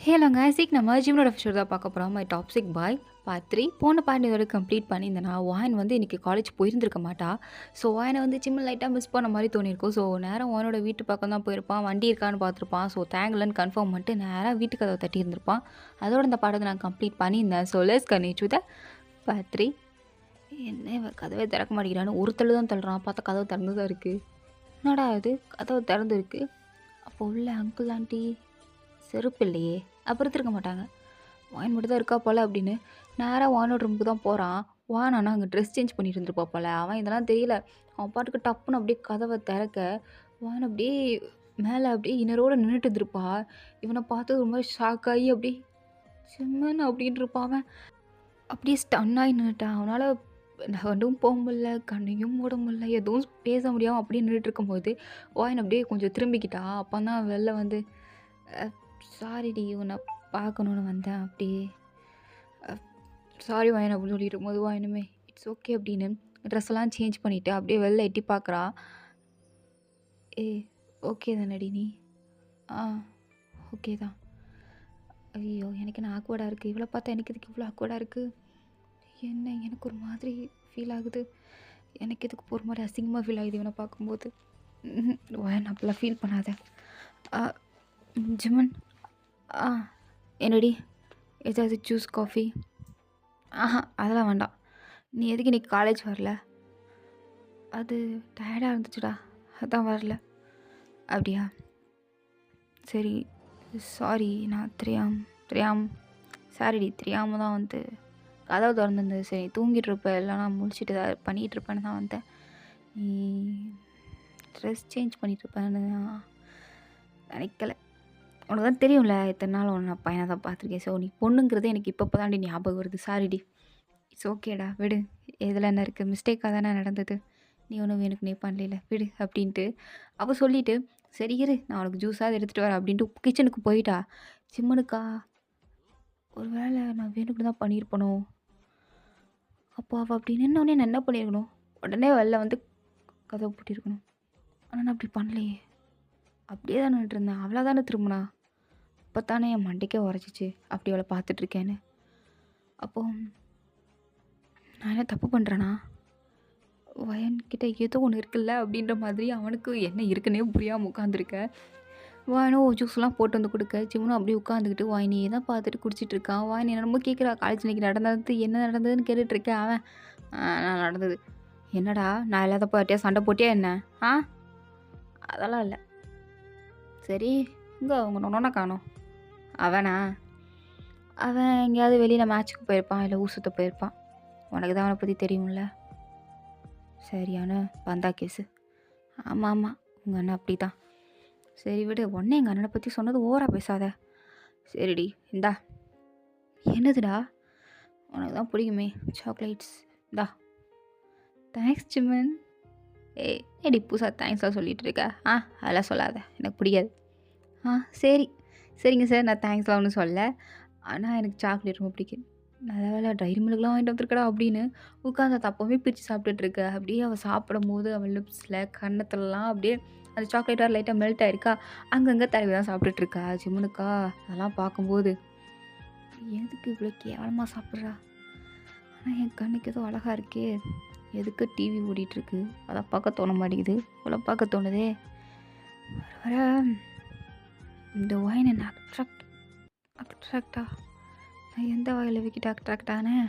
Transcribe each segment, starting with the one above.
Hello guys, நம்ம ஜிம்னோட Fisher தான் பார்க்க போகிறோம். மை டாக்ஸிக் பாய் பார்ட் 3 போன பார்ட் இதோட கம்ப்ளீட் பண்ணியிருந்தேன்னா வாயன் வந்து இன்றைக்கி காலேஜ் போயிருந்திருக்க மாட்டா. ஸோ வாயனை வந்து ஜிம்மில் லைட்டாக மிஸ் பண்ண மாதிரி தோணியிருக்கும். ஸோ நேரம் வாயனோட வீட்டு பக்கம் தான் போயிருப்பான், வண்டி இருக்கான்னு பார்த்துருப்பான். ஸோ தேங்கலன்னு கன்ஃபார்ம் பண்ணிட்டு நேராக வீட்டுக்கு கதவை தட்டி இருந்திருப்பான். அதோட இந்த பாடத்தை நான் கம்ப்ளீட் பண்ணியிருந்தேன். So let's continue the part 3. என்ன இவன் கதவை திறக்க மாட்டேங்கிறான்னு ஒரு தள்ளு தான் தள்ளுறான். பார்த்தா கதவை திறந்து தான் இருக்குது. என்னடா இது கதவை திறந்து இருக்குது? அப்போ உள்ள அங்கிள் ஆண்டி செருப்பு இல்லையே, அப்புறம் இருக்க மாட்டாங்க. வாயின் மட்டும் தான் இருக்கா போல் அப்படின்னு நேராக வானோட ரூமுக்கு தான் போகிறான். வான் ஆனால் அங்கே ட்ரெஸ் சேஞ்ச் பண்ணிட்டு இருந்திருப்பா போல். அவன் இதெல்லாம் தெரியல. அவன் பாட்டுக்கு டப்புன்னு அப்படியே கதவை திறக்க வான் அப்படியே மேலே அப்படியே இன்னரோடு நின்றுட்டு இருந்திருப்பா. இவனை பார்த்து ஒரு மாதிரி ஷாக் ஆகி அப்படியே சிம்மன் அப்படின்ட்டு இருப்பான். அவன் அப்படியே ஸ்டன்னாகி நின்றுட்டான். அவனால் நகண்டும் போக முடியல, கண்ணையும் மூட முடியல, எதுவும் பேச முடியாமல் அப்படியே நின்றுட்டு இருக்கும்போது வாயின் அப்படியே கொஞ்சம் திரும்பிக்கிட்டா. அப்போ தான் வெளில வந்து சாரிடி உன்னை பார்க்கணுன்னு வந்தேன் அப்படியே சாரி வாயன் அப்படின்னு சொல்லிட்டு இருக்கும்போது வாயனுமே இட்ஸ் ஓகே அப்படின்னு ட்ரெஸ்ஸெல்லாம் சேஞ்ச் பண்ணிவிட்டு அப்படியே வெளில எட்டி பார்க்குறா. ஏ ஓகே தானடி நீ? ஆ ஓகே தான். ஐயோ எனக்கு என்ன ஆக்வர்டாக இருக்குது, இவ்வளோ பார்த்தா எனக்கு இதுக்கு இவ்வளோ ஆக்வர்டாக இருக்குது. என்ன எனக்கு ஒரு மாதிரி ஃபீல் ஆகுது, எனக்கு இதுக்கு ஒரு மாதிரி அசிங்கமாக ஃபீல் ஆகுது இவனை பார்க்கும்போது. வாயன் அப்படிலாம் ஃபீல் பண்ணாத. ஜிமன் என்னடி ஏதாவது ஜூஸ் காஃபி? அதெல்லாம் வேண்டாம். நீ எதுக்கு இன்றைக்கி காலேஜ் வரல? அது டயர்டாக இருந்துச்சுடா, அதான் வரல. அப்படியா சரி சாரி, நான் சாரிடி தெரியாமல் தான் வந்து கதவு திறந்துருந்தது. சரி தூங்கிட்டு இருப்பேன், இல்லைனா முடிச்சுட்டு தான் பண்ணிகிட்டு இருப்பேன்னு தான் வந்தேன். நீ ட்ரெஸ் சேஞ்ச் பண்ணிகிட்ருப்பேன்னு நினைக்கல. உனக்கு தான் தெரியும்ல இத்தனை நாள் ஒன்று நான் பையனை தான் பார்த்துருக்கேன். ஸோ நீ பொண்ணுங்கிறது எனக்கு இப்போ தாண்டி ஞாபகம் வருது. சாரிடி, இட்ஸ் ஓகேடா விடு, இதில் என்ன இருக்குது, மிஸ்டேக்காக தானே நடந்தது, நீ ஒன்றும் எனக்கு நீ பண்ணல விடு அப்படின்ட்டு அவள் சொல்லிவிட்டு சரி இரு நான் உனக்கு ஜூஸாக எடுத்துகிட்டு வரேன் அப்படின்ட்டு கிச்சனுக்கு போயிட்டா. சிம்மனுக்கா ஒரு வேளை நான் வேணுக்கு தான் பண்ணியிருப்பனோ? அப்போ அவள் அப்படி நின்னோடனே நான் என்ன பண்ணியிருக்கணும், உடனே வெளில வந்து கதவை பூட்டியிருக்கணும். ஆனால் நான் அப்படி பண்ணலையே, அப்படியே தான் நின்றுட்டு இருந்தேன். அவளாக தானே திரும்பினா, அப்போ தானே என் மண்டைக்கே உரைச்சிச்சு அப்படி அவளை பார்த்துட்ருக்கேன்னு. அப்போது நான் என்ன தப்பு பண்ணுறேன்னா, வயன்கிட்ட ஏதோ ஒன்று இருக்குல்ல அப்படின்ற மாதிரி அவனுக்கு என்ன இருக்குன்னே புரியாமல் உட்காந்துருக்கேன். வாயனோ ஜூஸ்லாம் போட்டு வந்து கொடுக்க சிவனும் அப்படியே உட்காந்துக்கிட்டு வாயினியே தான் பார்த்துட்டு குடிச்சிட்டு இருக்கான். வாயினி என்னமோ கேட்குறா, காலேஜ் இன்றைக்கி நடந்தது என்ன நடந்ததுன்னு கேட்டுட்ருக்கேன். அவன் நான் நடந்தது என்னடா, நான் இல்லாத பாட்டியா சண்டை போட்டியா என்ன? அதெல்லாம் இல்லை. சரி இங்கே அவங்க நொண்ணா காணோம். அவனா அவன் எங்கேயாவது வெளியில் மேட்ச்சுக்கு போயிருப்பான், இல்லை ஊர் சுற்ற போயிருப்பான். உனக்கு தான் அவனை பற்றி தெரியும்ல. சரியான பந்தா கேஸு. ஆமாம் உங்கள் அண்ணன் அப்படி தான். சரி விடு, உடனே எங்கள் அண்ணனை பற்றி சொன்னது ஓவராக பேசாத. சரிடி இந்தா. என்னதுடா? உனக்கு தான் பிடிக்குமே சாக்லேட்ஸ், இந்தா. தேங்க்ஸ் ஜிமன். ஏடி புதுசாக தேங்க்ஸ்லாம் சொல்லிகிட்டு இருக்க? அதெல்லாம் சொல்லாத, எனக்கு பிடிக்காது. சரிங்க சார், நான் தேங்க்ஸ்லாம் ஒன்றும் சொல்ல, ஆனால் எனக்கு சாக்லேட் ரொம்ப பிடிக்கும். நல்ல வேலை டைரி மில்க்லாம் வாங்கிட்டு வந்துருக்கடா அப்படின்னு உட்காந்து தப்பவே பிரித்து சாப்பிட்டுட்ருக்க. அப்படியே அவள் சாப்பிடும் போது அவள் லிப்ஸில் கன்னத்துலலாம் அப்படியே அந்த சாக்லேட்டாக லைட்டாக மெல்ட் ஆகிருக்கா. அங்கங்கே தடவி தான் சாப்பிட்டுட்ருக்கா ஜிம்முனுக்கா. அதெல்லாம் பார்க்கும்போது எதுக்கு இவ்வளோ கேவலமாக சாப்பிட்றா? ஆனால் என் கண்ணுக்கு ஏதோ அழகாக இருக்கே, எதுக்கு டிவி ஓடிட்டுருக்கு, அதை பார்க்க தோண மாட்டேங்குது, இவ்வளோ பார்க்க தோணுதே. வர இந்த ஒயின் என்ன அட்ராக்டா? நான் எந்த வகையில் விக்கிட்ட அட்ராக்ட் ஆனேன்?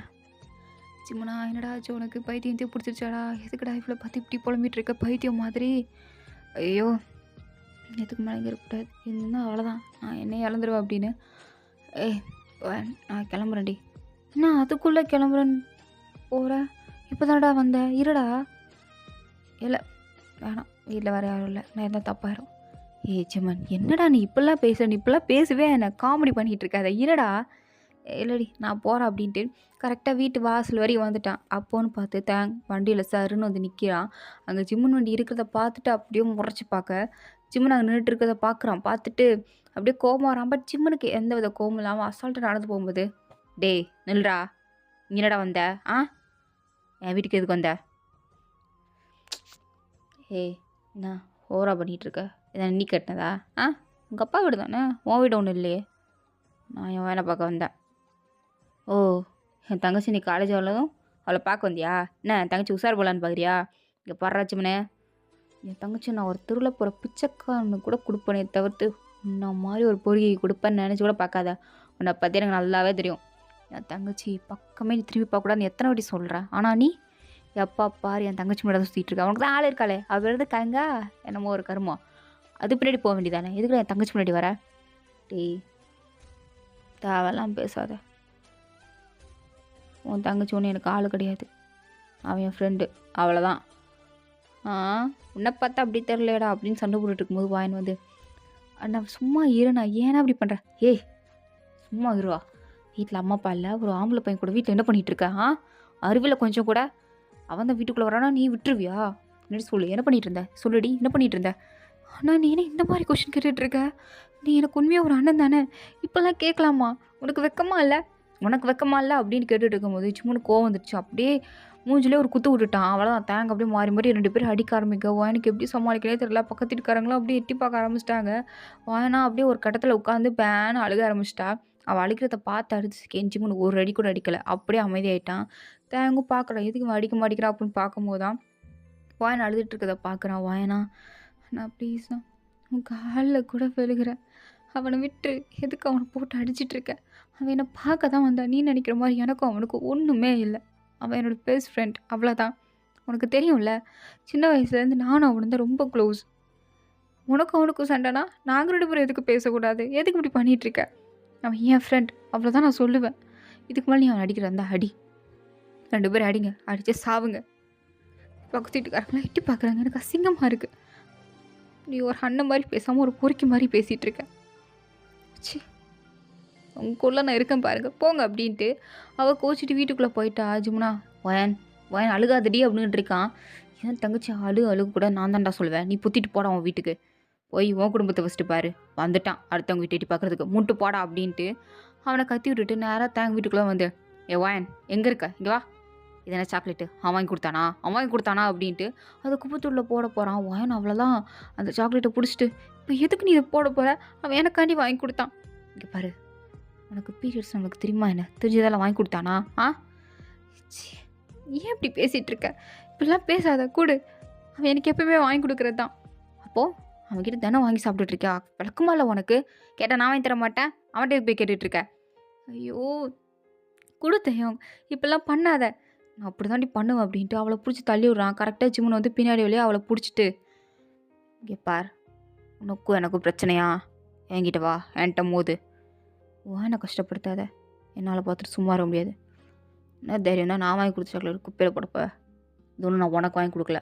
சிம்மனா என்னடா ஆச்சு உனக்கு, பைத்தியம் பிடிச்சிருச்சாடா? எதுக்குடா இவ்வளோ பார்த்து இப்படி புலம்பிகிட்டு இருக்க பைத்தியம் மாதிரி? ஐயோ எதுக்கு மேலே இங்கே இருக்கக்கூடாது, இருந்தால் அவ்வளோதான், நான் என்னையே இழந்துருவேன் அப்படின்னு. நான் கிளம்புறேன்டி. என்ன அதுக்குள்ளே கிளம்புறேன்னு போகிற? இப்போ தானடா வந்தேன், இருடா. இல்லை வேணாம், வீட்டில் வேறு யாரும் இல்லை, நான் எதாவது தப்பாயிரும். சிம்மன் என்னடா நீ இப்படிலாம் நீ இப்படிலாம் பேசுவே, என்ன காமெடி பண்ணிகிட்டு இருக்காத, இருடா. இல்லடி நான் போகிறேன் அப்படின்ட்டு கரெக்டாக வீட்டு வாசல் வரையும் வந்துட்டான். அப்போன்னு பார்த்து வண்டியில் சருன்னு வந்து நிற்கிறான். அங்கே ஜிம்மன் வண்டி இருக்கிறத பார்த்துட்டு அப்படியே முறைச்சி பார்க்க ஜிம்மன் அங்கே நின்றுட்டு இருக்கிறத பார்க்குறான். பார்த்துட்டு அப்படியே கோபம் வரான். பட் ஜிம்மனுக்கு எந்த வித கோபம் இல்லாமல் அசால்ட்டாக நடந்து போகும்போது, டேய் நில்றா, என்னடா வந்த? என் வீட்டுக்கு எதுக்கு வந்த? என்ன ஓவரா பண்ணிகிட்ருக்க? இதை நீ கட்டினதா? உங்கள் அப்பா வீடு தானே, உன் வீடு ஒன்றும் இல்லையே. நான் என் வேலை பார்க்க வந்தேன். ஓ! என் தங்கச்சி நீ காலேஜ் வரதும் அவளை பார்க்க வந்தியா? என்ன என் தங்கச்சி உஷார் போலான்னு பார்க்குறியா? இங்கே பாருடா சிம்மனே, என் தங்கச்சி நான் ஒரு தெருவில் போகிற பிச்சைக்காரனுக்கு கூட கொடுப்பேனே தவிர்த்து உன்ன மாதிரி ஒரு பொறுக்கி கொடுப்பேன்னு நினச்சி கூட பார்க்காத. உன்னை பற்றி எனக்கு நல்லாவே தெரியும். என் தங்கச்சி பக்கமே நீ திரும்பி பார்க்கக்கூடாதுன்னு எத்தனை வாட்டி சொல்கிறேன். ஆனால் நீ எப்பா பாரு என் தங்கச்சி மேலே தான் சுற்றிட்டு இருக்கா. உனக்கு தான் ஆள் இருக்காளே அவள் இருந்து கங்கா என்னமோ ஒரு கருமம். அது பின்னாடி போக வேண்டியதானே, எதுக்கு என் தங்கச்சி முன்னாடி வர? டேய் தேவையெல்லாம் பேசாத. உன் தங்கச்சி ஒன்று எனக்கு ஆள் கிடையாது. அவன் என் ஃப்ரெண்டு அவ்வளோதான். உன்னை பார்த்தா அப்படி தெரிலடா அப்படின்னு சண்டை போட்டுட்டு இருக்கும்போது வாயின் வந்து அண்ணா சும்மா இருண்ணா ஏன்னா அப்படி பண்ணுற? ஏய் சும்மா இருவா. வீட்டில் அம்மா அப்பா இல்லை, ஒரு ஆம்பளை பையன் கூட வீட்டில் என்ன பண்ணிகிட்டு இருக்க? அறிவில் கொஞ்சம் கூட அவன் தான் வீட்டுக்குள்ளே வரானா நீ விட்டுருவியா? என்னடி சொல்லு, என்ன பண்ணிகிட்டு இருந்த? சொல்லுடி, என்ன பண்ணிகிட்டு இருந்த? ஆனால் நீ என்ன இந்த மாதிரி கொஷின் கேட்டுட்ருக்க? நீ எனக்கு உண்மையாக ஒரு அண்ணன் தானே, இப்போல்லாம் கேட்கலாமா? உனக்கு வெக்கமா இல்லை? உனக்கு வெக்கமா இல்லை அப்படின்னு கேட்டுட்டு இருக்கும்போது சும்மா கோவம் வந்துடுச்சு. அப்படியே மூஞ்சிலே ஒரு குத்து விட்டுட்டான். அவ்வளோதான், தேங்க அப்படியே மாறி மாறி 2 பேரும் அடிக்க ஆரம்பிக்க. எனக்கு எப்படி சமாளிக்கவே தெரியல. பக்கத்து வீட்டுக்காரங்களும் அப்படியே எட்டி பார்க்க ஆரம்பிச்சிட்டாங்க. வாயனா அப்படியே ஒரு கட்டத்தில் உட்காந்து பேன்னு அழுக ஆரம்பிச்சிட்டா. அவள் அடிக்கிறத பார்த்து அடிச்சு கெஞ்சிமுன்னு ஒரு அடி கூட அடிக்கலை. அப்படியே அமைதியாயிட்டான். தேங்கும் பார்க்குறான், எதுக்கு இவன் அடிக்க மாட்டேங்கிறான் அப்படின்னு பார்க்கும்போது தான் வாயனை அழுதுட்டு இருக்கதை பார்க்குறான். வாயனா நான் ப்ளீஸ்ண்ணா உன் காலில் கூட விழுகிறேன், அவனை விட்டு எதுக்கு அவனை போட்டு அடிச்சிட்ருக்க? அவன் என்னை பார்க்க தான் வந்தான். நீ நினைக்கிற மாதிரி எனக்கும் அவனுக்கும் ஒன்றுமே இல்லை. அவன் என்னோடய பெஸ்ட் ஃப்ரெண்ட், அவ்வளோதான். உனக்கு தெரியும்ல, சின்ன வயசுலேருந்து நானும் அவனு தான் ரொம்ப க்ளோஸ். உனக்கும் அவனுக்கும் சண்டைனா நாங்கள் 2 பேரும் எதுக்கு பேசக்கூடாது? எதுக்கு இப்படி பண்ணிகிட்ருக்க? அவன் என் ஃப்ரெண்ட், அவ்வளோதான் நான் சொல்லுவேன். இதுக்கு மேலே நீ அவன் அடிக்கிறதா அடி, 2 பேரும் அடிங்க, அடித்து சாவுங்க. பக்கத்து வீட்டுக்காரங்களாம் எட்டி பார்க்குறாங்க. எனக்கு அசிங்கமாக இருக்குது. நீ ஒரு அண்ணன் மாதிரி பேசாமல் ஒரு பொறுக்கி மாதிரி பேசிகிட்டு இருக்க. சி உங்களுக்குள்ள நான் இருக்கேன் பாருங்கள், போங்க அப்படின்ட்டு அவள் கோச்சிட்டு வீட்டுக்குள்ளே போயிட்டா. ஜிமுனா வயன் வயன் அழுகாதடி அப்படின்ட்டு இருக்கான். ஏன் தங்கச்சி அழுக கூட நான் தான்டா சொல்லுவேன். நீ புத்திட்டு போடா உன் வீட்டுக்கு போய் உன் குடும்பத்தை ஃபஸ்ட்டு பாரு. வந்துட்டான் அடுத்தவங்க வீட்டு எட்டி பார்க்குறதுக்கு, மூட்டு போடா அப்படின்ட்டு அவனை கத்தி விட்டுட்டு நேராக தேங்க வீட்டுக்குள்ளே வந்து, ஏ வயன் எங்கே இருக்க, இங்கே வா. இது என்ன சாக்லேட்டு, அவன் வாங்கி கொடுத்தானா அப்படின்ட்டு அதை குப்பத்தூரில் போட போகிறான். வயன் அவ்வளோதான் அந்த சாக்லேட்டை பிடிச்சிட்டு, இப்போ எதுக்கு நீ இதை போட போகிற? அவன் எனக்காண்டி வாங்கி கொடுத்தான். இங்கே பாரு, உனக்கு பீரியட்ஸ் நம்மளுக்கு தெரியுமா? என்ன தெரிஞ்சதெல்லாம் வாங்கி கொடுத்தானா? ஏன் இப்படி பேசிகிட்டு இருக்க? இப்படிலாம் பேசாத, கூடு. அவன் எனக்கு எப்பவுமே வாங்கி கொடுக்குறது தான். அப்போது அவன்கிட்ட தானே வாங்கி சாப்பிட்டுட்டு இருக்கியா? விளக்குமா இல்லை உனக்கு? கேட்டால் நான் வாங்கி தர மாட்டேன், அவன்கிட்ட போய் கேட்டுட்ருக்க. ஐயோ கொடுத்தையும், இப்படிலாம் பண்ணாத. நான் அப்படி தாண்டி பண்ணுவேன் அப்படின்ட்டு அவளை பிடிச்சி தள்ளி விட்றான். கரெக்டாக ஜிம்முன்னு வந்து பின்னாடி வழியாக அவளை பிடிச்சிட்டு, இங்கே பார், உனக்கும் எனக்கும் பிரச்சனையா? என்கிட்ட வா, என்கிட்ட மோது. என்னை கஷ்டப்படுத்தாத, என்னால் பார்த்துட்டு சும்மா வர முடியாது. என்ன தைரியம் தான் நான் வாங்கி கொடுத்த சாக்லேட் குப்பையில் போடப்ப? இது ஒன்றும் நான் உனக்கு வாங்கி கொடுக்கல,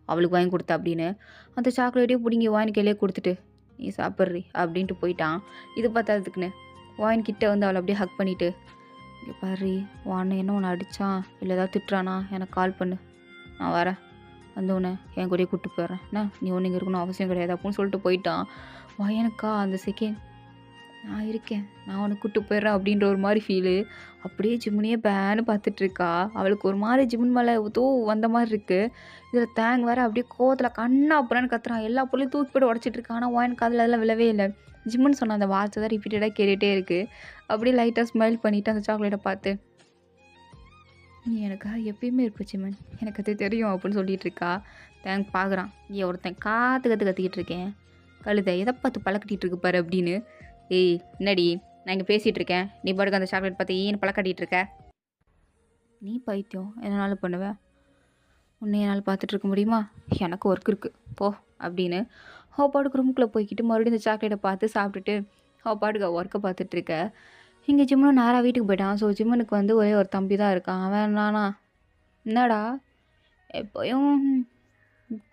அவளுக்கு வாங்கி கொடுத்த அப்படின்னு அந்த சாக்லேட்டையும் பிடிங்கி வாயின் கையிலே கொடுத்துட்டு நீ சாப்பிட்றி அப்படின்ட்டு போயிட்டான். இது பார்த்தாதுக்குன்னு வாயின் கிட்டே வந்து அவளை அப்படியே ஹக் பண்ணிவிட்டு, இங்கே பாரு வான்னு என்ன உன்னை அடித்தான் இல்லை ஏதாவது திட்டுறானா எனக்கு கால் பண்ணு, நான் வரேன், வந்து உன்னை என் கூடயே கூப்பிட்டு போயிடுறேன், என்ன நீ ஒன்று இங்கே இருக்கணும் அவசியம் கிடையாது அப்படின்னு சொல்லிட்டு போயிட்டான். எனக்கா அந்த செகண்ட் நான் இருக்கேன், நான் உனக்கு கூப்பிட்டு போயிடுறேன் அப்படின்ற ஒரு மாதிரி ஃபீலு. அப்படியே ஜிம்முனையே பேன்னு பார்த்துட்ருக்கா. அவளுக்கு ஒரு மாதிரி ஜிம்முன் மேலே ஏதோ வந்த மாதிரி இருக்குது. இதில் தேங்க வேறு அப்படியே கோவத்தில் கண்ணா அப்புறம்னு கத்துறான். எல்லா பொருளையும் தூக்கி போட்டு உடச்சிட்டு இருக்கான். ஆனால் வாயின் காதில் அதெல்லாம் விழவே இல்லை. ஜிம்முன்னு சொன்ன அந்த வார்த்தை தான் ரிப்பீட்டடாக கேட்டுகிட்டே இருக்குது. அப்படியே லைட்டாக ஸ்மைல் பண்ணிவிட்டு அந்த சாக்லேட்டை பார்த்து, நீ எனக்காக எப்பயுமே இருப்ப ஜிம்மன், எனக்கு அது தெரியும் அப்படின்னு சொல்லிட்டு இருக்கா. தேங்க பார்க்குறான், ஏன் ஒருத்தன் கற்றுக்கிட்டு இருக்கேன், கழுதை எதை பார்த்து பழக்கட்டிகிட்டு இருக்கு பாரு அப்படின்னு. ஏய் என்னடி, நான் இங்கே பேசிகிட்டு இருக்கேன், நீ பாட்டுக்கு அந்த சாக்லேட் பார்த்து ஏன்னு பழக்கட்டிகிட்டு இருக்க? நீ பைத்தியம், என்னால் பண்ணுவேன், உன்னை என்னால் பார்த்துட்டு இருக்க முடியுமா? எனக்கு ஒர்க் இருக்குது போ அப்படின்னு அவள் பாட்டுக்கு ரூமுக்குள்ளே போய்கிட்டு மறுபடியும் இந்த சாக்லேட்டை பார்த்து சாப்பிட்டுட்டு அவள் பாட்டுக்கு ஒர்க்கை பார்த்துட்ருக்க. இங்கே ஜிம்மனும் நேராக வீட்டுக்கு போயிட்டான். ஸோ ஜிம்மனுக்கு வந்து ஒரே ஒரு தம்பி தான் இருக்கான். அவன் நானா, என்னடா எப்போயும்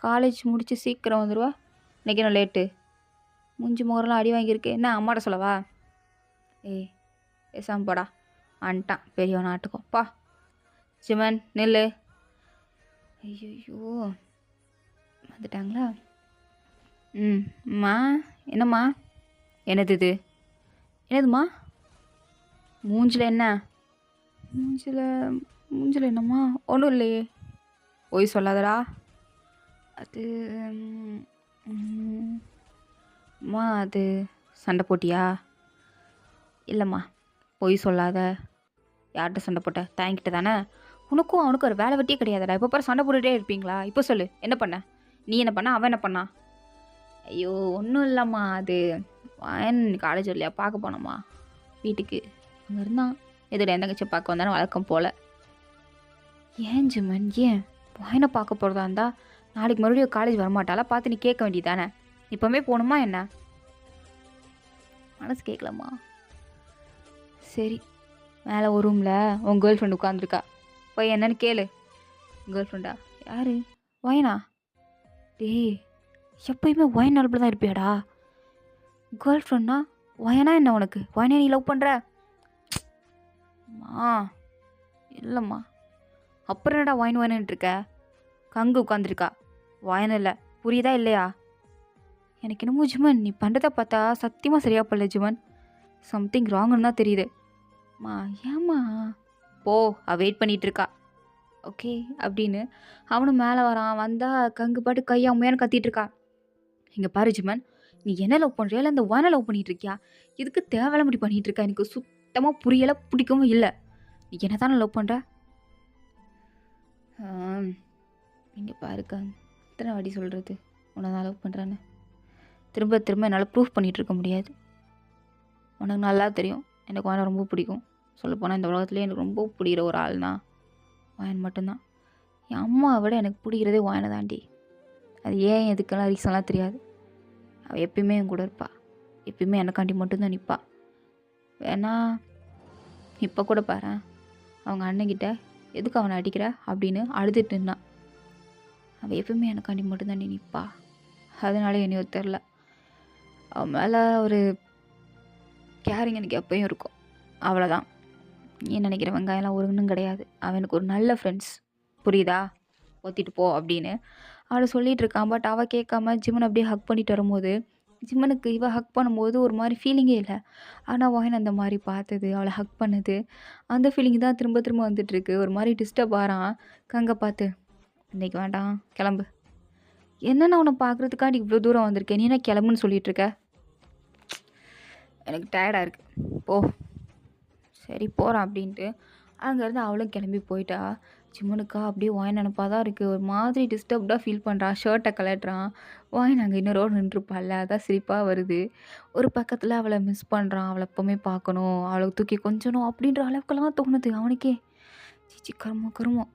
காலேஜ் முடித்து சீக்கிரம் வந்துடுவா, இன்றைக்கி நான் லேட்டு, மூஞ்சி முகரெல்லாம் அடி வாங்கியிருக்கேன், என்ன அம்மாட்ட சொல்லவா? ஏய் பேசாமல் போடா, வந்துட்டான் பெரிய நாட்டுக்கும் பா. ஜிமன் நெல்லு. ஐயோ வந்துட்டாங்களா? அம்மா என்னம்மா? என்னது என்னதும்மா? மூஞ்சில் என்ன? மூஞ்சில் என்னம்மா? ஒன்றும் இல்லையே. போய் சொல்லாதடா. அது அம்மா அது சண்டை போட்டியா? இல்லைம்மா, பொய் சொல்லாத. யார்கிட்ட சண்டை போட்ட? தேங்கிட்ட தானே? உனக்கும் அவனுக்கும் ஒரு வேலை வெட்டியே கிடையாதுடா. இப்போ பாரு சண்டை போட்டுகிட்டே இருப்பீங்களா? இப்போ சொல்லு, என்ன பண்ண? நீ என்ன பண்ண? அவன் என்ன பண்ணா? ஐயோ, ஒன்றும் இல்லைம்மா. அது வாயன் காலேஜ் இல்லையா, பார்க்க போனோம்மா வீட்டுக்கு. அங்கே இருந்தான். எதிர என் தங்கச்சி பார்க்க வந்தானே, வழக்கம் போல். ஏன் ஜிமன், ஏன் வாயனை பார்க்க போகிறதா இருந்தா நாளைக்கு மறுபடியும் காலேஜ் வரமாட்டாளா? பார்த்து நீ கேட்க வேண்டியதானே? இப்போவே போகணுமா என்ன? மனசு கேட்கலம்மா. சரி, மேலே ஒரு ரூமில் உன் கேர்ள் ஃப்ரெண்ட் உட்காந்துருக்கா, போய் என்னன்னு கேளு. கேர்ள் ஃப்ரெண்டா? யார்? வாயனா? டேய், எப்பயுமே ஒயின் நிலப்பில் தான் இருப்பியாடா? கேர்ள் ஃப்ரெண்ட்னா ஒயனா என்ன உனக்கு? ஒயனை நீ லவ் பண்ணுற? அம்மா இல்லைம்மா. அப்புறம் என்னடா ஒயின் ஒயின்ட்டு இருக்க? கங்கு உட்காந்துருக்கா, ஒயன் இல்லை. புரியுதா இல்லையா? எனக்கு என்னமோ ஜிமன், நீ பண்ணுறத பார்த்தா சத்தியமாக சரியா படல ஜிமன். சம்திங் ராங்குன்னு தான் தெரியுது. அம்மா ஏம்மா? போ, வெயிட் பண்ணிகிட்டு இருக்கா. ஓகே அப்படின்னு அவனும் மேலே வரான். வந்தால் கங்கு பாட்டு கையா அம்மையான்னு கத்திட்டு இருக்கா. இங்கே பாரு ஜிமன், நீ என்ன லவ் பண்ணுறியா இல்லை அந்த ஒயனை லவ் பண்ணிகிட்டு இருக்கியா? இதுக்கு தேவையில்ல இப்படி பண்ணிகிட்டு இருக்கா? எனக்கு சுத்தமாக புரியலை, பிடிக்கவும் இல்லை. நீ என்ன தானே லவ் பண்ணுற? இங்கே பாருக்கா, எத்தனை வாட்டி சொல்கிறது உன்னை தான் லவ் பண்ணுறேன்னு. திரும்ப திரும்ப என்னால் ப்ரூஃப் பண்ணிகிட்டு இருக்க முடியாது. உனக்கு நல்லா தெரியும் எனக்கு வாயனை ரொம்ப பிடிக்கும். சொல்லப்போனால் இந்த உலகத்துலேயே எனக்கு ரொம்ப பிடிக்கிற ஒரு ஆள்னா வாயன் மட்டும்தான். என் அம்மாவை விட எனக்கு பிடிக்கிறதே வாயனை தாண்டி. அது ஏன் எதுக்கெல்லாம் ரீசன்லாம் தெரியாது. அவள் எப்பயுமே என் கூட இருப்பாள். எப்பயுமே எனக்காண்டி மட்டும்தான் நிற்பா. வேணா இப்போ கூட பாரு, அவங்க அண்ணன்கிட்ட எதுக்கு அவனை அடிக்கிற அப்படின்னு அழுதுட்டு இருந்தான். அவள் எப்பயுமே எனக்காண்டி மட்டும்தான் நீ நிற்பா. அதனால என்னையோ தெரில, அவன் மேலே ஒரு கேரிங் எனக்கு எப்பயும் இருக்கும். அவ்வளோதான். நீ நினைக்கிற வெங்காயம்லாம் ஒன்றும் கிடையாது. அவன் எனக்கு ஒரு நல்ல ஃப்ரெண்ட்ஸ், புரியுதா? ஒத்திட்டு போ அப்படின்னு அவளை சொல்லிகிட்டு இருக்கான். பட் அவள் கேட்காம ஜிமன் அப்படியே ஹக் பண்ணிட்டு வரும்போது, ஜிமனுக்கு இவள் ஹக் பண்ணும்போது ஒரு மாதிரி ஃபீலிங்கே இல்லை. ஆனால் வாயின் அந்த மாதிரி பார்த்தது, அவளை ஹக் பண்ணது, அந்த ஃபீலிங் தான் திரும்ப திரும்ப வந்துட்டுருக்கு. ஒரு மாதிரி டிஸ்டர்ப் ஆகிறான். கங்கை பார்த்து, இன்றைக்கி வேண்டாம், கிளம்பு. என்னென்ன உன்னை பார்க்குறதுக்காண்டி இவ்வளோ தூரம் வந்திருக்கேன், நீ என்ன கிளம்புன்னு சொல்லிகிட்டு இருக்க? எனக்கு டயர்டாக இருக்குது, போ. சரி போகிறான் அப்படின்ட்டு அங்கேருந்து அவளும் கிளம்பி போயிட்டா. ஜிமனுக்கா அப்படியே வாயின் நினப்பாக தான் இருக்குது. ஒரு மாதிரி டிஸ்டர்ப்டாக ஃபீல் பண்ணுறான். ஷர்ட்டை கலட்டுறான். வாயின் அங்கே இன்னொரு நின்றுப்பாள்ல, அதான் சிரிப்பாக வருது. ஒரு பக்கத்தில் அவளை மிஸ் பண்ணுறான். அவளை எப்போவுமே பார்க்கணும், அவளை தூக்கி கொஞ்சணும் அப்படின்ற அளவுக்குலாம் தோணுது அவனுக்கே. சீச்சி, கருமோ கருமோ.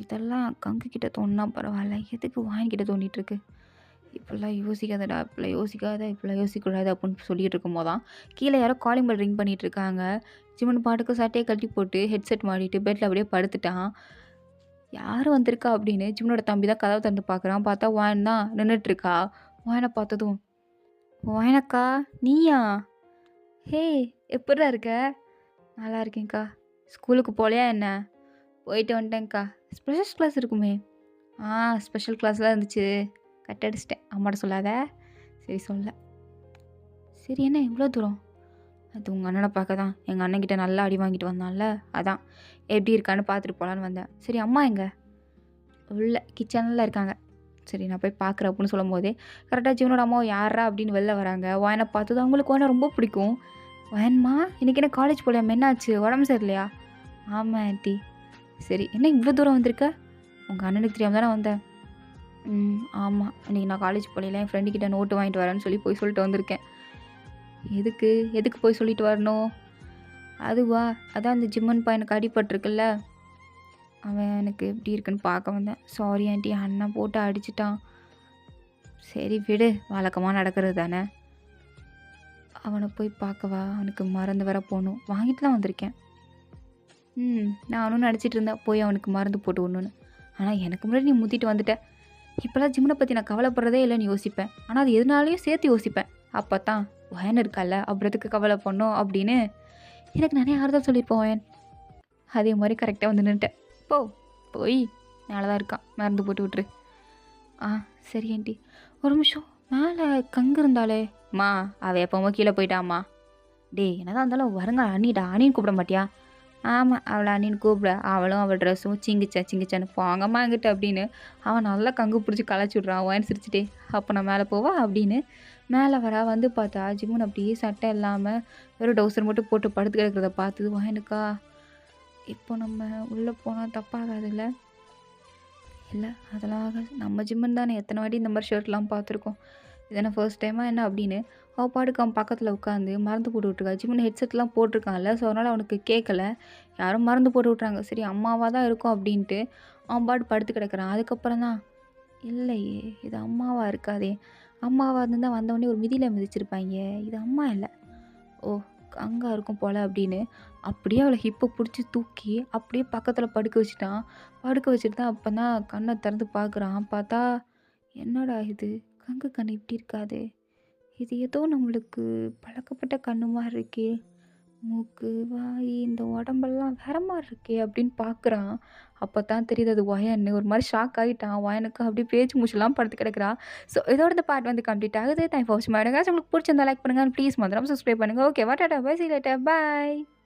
இதெல்லாம் கங்கு கிட்ட தோணுனா பரவாயில்ல, எதுக்கு வாயின் கிட்ட தோண்டிகிட்ருக்கு? இப்படிலாம் யோசிக்காதடா, இப்படிலாம் யோசிக்காத, இப்படிலாம் யோசிக்கக்கூடாது அப்படின்னு சொல்லிகிட்டு இருக்கும்போது தான் கீழே யாரோ காலிங் பெல் ரிங் பண்ணிகிட்டு இருக்காங்க. ஜிமன் பாட்டுக்கு சட்டையை கட்டி போட்டு ஹெட்செட் மாட்டிட்டு பெட்டில் அப்படியே படுத்துட்டான். யார் வந்திருக்கா அப்படின்னு ஜிமனோட தம்பி தான் கதவை திறந்து பார்க்குறான். பார்த்தா வாயன் தான் நின்றுட்டுருக்கா. வாயனை பார்த்ததும், வாயனக்கா நீயா? ஹே, எப்படிடா இருக்க? நல்லா இருக்கேங்க்கா. ஸ்கூலுக்கு போகலையா என்ன? போயிட்டு வந்துட்டேங்க்கா. ஸ்பெஷல் கிளாஸ் இருக்குமே? ஸ்பெஷல் கிளாஸ்லாம் இருந்துச்சு, கட் அடிச்சிட்டேன். அம்மாட்ட சொல்லாத. சரி சொல்ல. சரி, என்ன இவ்வளோ தூரம்? அது உங்கள் அண்ணனை பார்க்க தான். எங்கள் அண்ணன்கிட்ட நல்லா அடி வாங்கிட்டு வந்தான்ல, அதான் எப்படி இருக்கான்னு பார்த்துட்டு போகலான்னு வந்தேன். சரி, அம்மா எங்கே? உள்ள கிச்சனில் இருக்காங்க. சரி, நான் போய் பார்க்குறேன் அப்படின்னு சொல்லும் போதே கரெக்டாக ஜீவனோட அம்மா யாரா அப்படின்னு வெளில வராங்க. வாயனை பார்த்தது அவங்களுக்கு வாயனை ரொம்ப பிடிக்கும். வாயன்மா, இன்றைக்கி என்ன காலேஜ் போகலையா? என்னாச்சு, உடம்பு சரியில்லையா? ஆமாம் ஆண்டி. சரி, என்ன இவ்வளோ தூரம் வந்திருக்க? உங்கள் அண்ணனுக்கு தெரியாமல் தானே வந்தேன். ஆமாம், இன்றைக்கி நான் காலேஜ் போகல, என் ஃப்ரெண்டுக்கிட்ட நோட்டு வாங்கிட்டு வரேன்னு சொல்லி போய் சொல்லிட்டு வந்திருக்கேன். எதுக்கு போய் சொல்லிட்டு வரணும்? அதுவா, அதான் அந்த ஜிம்மன் பையனுக்கு அடிபட்டிருக்குல்ல, அவன் எனக்கு எப்படி இருக்குன்னு பார்க்க வந்தேன். சாரி ஆண்டி, அண்ணன் போட்டு அடிச்சிட்டான். சரி விடு, வழக்கமாக நடக்கிறது தானே. அவனை போய் பார்க்கவா? அவனுக்கு மருந்து வர போகணும், வாங்கிட்டுலாம் வந்திருக்கேன். நானும் நினச்சிட்டு இருந்தேன் போய் அவனுக்கு மருந்து போட்டு விடணுன்னு. ஆனால் எனக்கு முன்னாடி நீ முத்திட்டு வந்துட்ட. இப்போலாம் ஜிம்மனை பற்றி நான் கவலைப்படுறதே இல்லைன்னு யோசிப்பேன். ஆனால் அது எதுனாலையும் சேர்த்து யோசிப்பேன். அப்போ தான் வயன் இருக்கால, அப்புறத்துக்கு கவலை பண்ணோம் அப்படின்னு எனக்கு நிறைய ஆறுதல் சொல்லியிருப்போம் வயன். அதே மாதிரி கரெக்டாக வந்து நின்ட்டேன். போய் மேலே தான் இருக்கான், மருந்து போட்டு விட்ரு. சரி ஆண்டி. ஒரு நிமிஷம், மேலே கங்கு இருந்தாலே மா, அவள் எப்போவுமோ கீழே போயிட்டாம்மா. டே, என்னதான் இருந்தாலும் வருங்க அண்ணிடா, அண்ணின்னு கூப்பிட மாட்டியா? ஆமா. அவள அண்ணின்னு கூப்பிட. அவளும் அவ ட்ரெஸ்ஸும் சிங்கிச்சா சிங்கிச்சான்னு "போங்கம்மா இங்கிட்டு" அப்படின்னு. அவன் நல்லா கங்கு பிடிச்சு கலாய்ச்சி விட்றான். ஒயன்னு சிரிச்சுட்டே. "அப்போ நான் மேலே போவா?" அப்படின்னு. மேலே வரா. வந்து பார்த்தா ஜிம்முன்னு அப்படியே சட்டை இல்லாம வெறும் டவுசர் மட்டும் போட்டு படுத்து கிடக்கிறத பார்த்தது ஒயனுக்கா, இப்போ நம்ம உள்ளே போனா தப்பாகாதுல்ல? இல்ல அதெல்லாம் ஆகாது. நம்ம ஜிம்முன்னு தானே எத்தனை வாட்டி இந்த மாரி ஷர்ட்லாம் பார்த்துருக்கோம். இது என்ன ஃபர்ஸ்ட் டைமா என்ன அப்படின்னு, அவன் பாட்டுக்கு அவன் பக்கத்துல உட்காந்து மருந்து போட்டு விட்டுருக்கா. ஜிம்முன்னு ஹெட்செட்லாம் போட்டிருக்கான்ல. ஸோ, அதனால அவனுக்கு கேட்கல. யாரோ மருந்து போட்டு விட்றாங்க. சரி அம்மாவா தான் இருக்கும் அப்படின்ட்டு, அவன் பாட்டுக்கு படுத்து கிடக்குறான். அதுக்கப்புறம் தான், இல்லையே இது அம்மாவா இருக்காதே! அம்மாவா இருந்திருந்தா வந்தவுடனே ஒரு மிதியில மிதிச்சிருப்பாய்ங்க. இது அம்மா இல்ல. ஓ! அங்க இருக்கும் போல அப்படின்னு, அப்படியே அவள ஹிப்ப புடிச்சு தூக்கி, அப்படியே பக்கத்துல படுக்க வச்சுட்டான். படுக்க வச்சுட்டு தான் அப்பதான் கண்ண திறந்து பார்க்குறான். பார்த்தா, என்னடா இது! கங்கு கண்ணு இப்படி இருக்காதே! இது ஏதோ நம்மளுக்கு பழக்கப்பட்ட கண்ணு மாரி இருக்கே! மூக்கு, வாய் இந்த உடம்பெல்லாம் வேற மாரி இருக்கே! அப்படின்னு பார்க்குறான். அப்பதான் தெரியுது அது ஒயன்னு. ஒரு மாரி ஷாக் ஆயிட்டான். ஒயனுக்கு அப்படியே பேச்சு மூச்சுலாம் படுத்து கிடக்குறா. ஸோ இதோட இந்த பார்ட் வந்து கம்ப்ளீட் ஆகுது. தேங்க்ஸ் ஃபார் வாட்சிங் மை வீடியோ. உங்களுக்கு பிடிச்சிருந்தா லைக் பண்ணுங்க. அண்ட் ப்ளீஸ் மறந்துடாம சப்ஸ்கிரைப் பண்ணுங்க. ஓகேவா? டாடா bye. See you later. By.